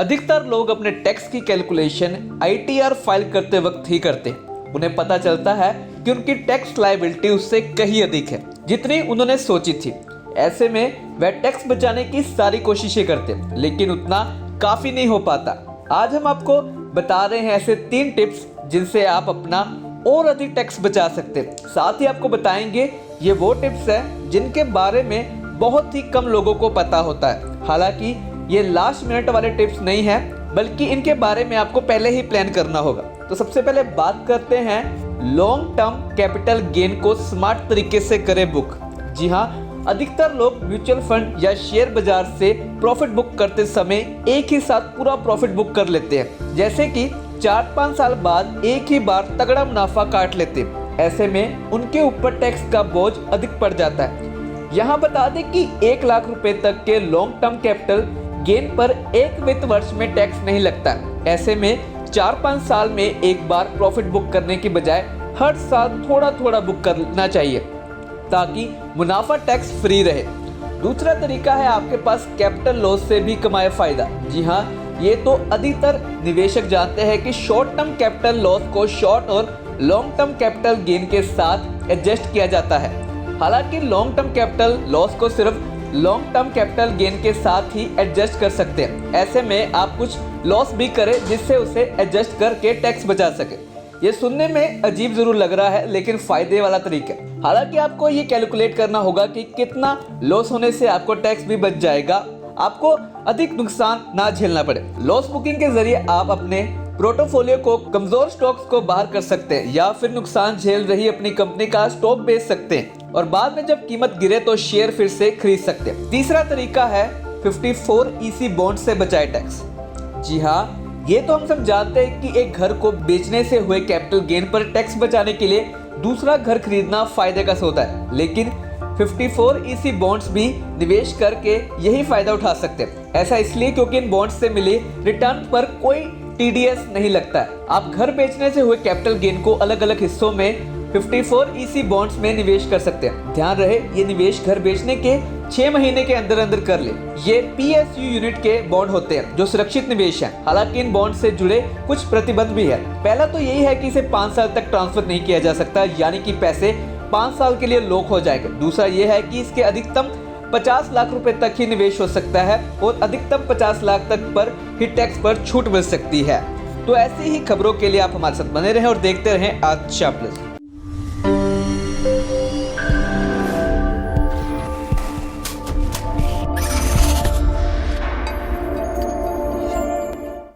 अधिकतर लोग अपने टैक्स की कैलकुलेशन आईटीआर फाइल करते वक्त ही करते हैं। उन्हें पता चलता है कि उनकी टैक्स लायबिलिटी उससे कहीं अधिक है जितनी उन्होंने सोची थी। ऐसे में वह टैक्स बचाने की सारी कोशिशें करते हैं, लेकिन उतना काफी नहीं हो पाता। आज हम आपको बता रहे हैं ऐसे 3 टिप्स जिनसे आप अपना और अधिक टैक्स बचा सकते हैं। साथ ही आपको बताएंगे ये वो टिप्स हैं जिनके बारे में बहुत ही कम लोगों को पता होता है। हालांकि ये लास्ट मिनट वाले टिप्स नहीं है, बल्कि इनके बारे में आपको पहले ही प्लान करना होगा। तो सबसे पहले बात करते हैं लॉन्ग टर्म कैपिटल गेन को स्मार्ट तरीके से करें बुक। जी हाँ, अधिकतर लोग म्यूचुअल फंड या शेयर बाजार से प्रॉफिट बुक करते समय एक ही साथ पूरा प्रॉफिट बुक कर लेते हैं, जैसे कि 4-5 साल बाद एक ही बार तगड़ा मुनाफा काट लेते हैं। ऐसे में उनके ऊपर टैक्स का बोझ अधिक पड़ जाता है। यहाँ बता दें कि 1 लाख रुपए तक के लॉन्ग टर्म कैपिटल गेन पर एक वित्त वर्ष में टैक्स नहीं लगता। ऐसे में 4-5 साल में एक बार प्रॉफिट बुक करने की बजाय हर साल थोड़ा थोड़ा बुक करना चाहिए ताकि मुनाफा टैक्स फ्री रहे। दूसरा तरीका है आपके पास कैपिटल लॉस से भी कमाए फायदा। जी हाँ, ये तो अधिकतर निवेशक जानते हैं कि शॉर्ट टर्म कैपिटल लॉस को शॉर्ट और लॉन्ग टर्म कैपिटल गेन के साथ एडजस्ट किया जाता है। हालांकि लॉन्ग टर्म कैपिटल लॉस को सिर्फ लॉन्ग टर्म कैपिटल गेन के साथ ही एडजस्ट कर सकते हैं। ऐसे में आप कुछ लॉस भी करें जिससे उसे एडजस्ट करके टैक्स बचा सके। ये सुनने में अजीब जरूर लग रहा है, लेकिन फायदे वाला तरीका है। हालांकि आपको ये कैलकुलेट करना होगा कि कितना लॉस होने से आपको टैक्स भी बच जाएगा, आपको अधिक नुकसान ना झेलना पड़े। लॉस बुकिंग के जरिए आप अपने पोर्टफोलियो को कमजोर स्टॉक्स को बाहर कर सकते हैं या फिर नुकसान झेल रही अपनी कंपनी का स्टॉक बेच सकते हैं और बाद में जब कीमत गिरे तो शेयर फिर से खरीद सकते हैं। तीसरा तरीका है 54EC बॉन्ड से बचाए टैक्स। जी हाँ, ये तो हम सब जानते हैं कि एक घर को बेचने से हुए कैपिटल गेन पर टैक्स बचाने के लिए दूसरा घर खरीदना फायदे का सौदा है, लेकिन 54EC बॉन्ड्स भी निवेश करके यही फायदा उठा सकते हैं। ऐसा इसलिए क्योंकि इन बॉन्ड्स से मिले रिटर्न पर कोई TDS नहीं लगता है। आप घर बेचने से हुए कैपिटल गेन को अलग अलग हिस्सों में 54EC बॉन्ड्स में निवेश कर सकते हैं। ध्यान रहे, ये निवेश घर बेचने के 6 महीने के अंदर अंदर कर ले। ये PSU यूनिट के बॉन्ड होते हैं जो सुरक्षित निवेश हैं। हालांकि इन बॉन्ड से जुड़े कुछ प्रतिबंध भी है। पहला तो यही है कि इसे 5 साल तक ट्रांसफर नहीं किया जा सकता, यानी कि पैसे 5 साल के लिए लॉक हो जाएंगे। दूसरा ये है कि इसके अधिकतम 50 लाख रुपए तक ही निवेश हो सकता है और अधिकतम 50 लाख तक पर ही टैक्स पर छूट मिल सकती है। तो ऐसी ही खबरों के लिए आप हमारे साथ बने रहें और देखते रहें अच्छा प्लस।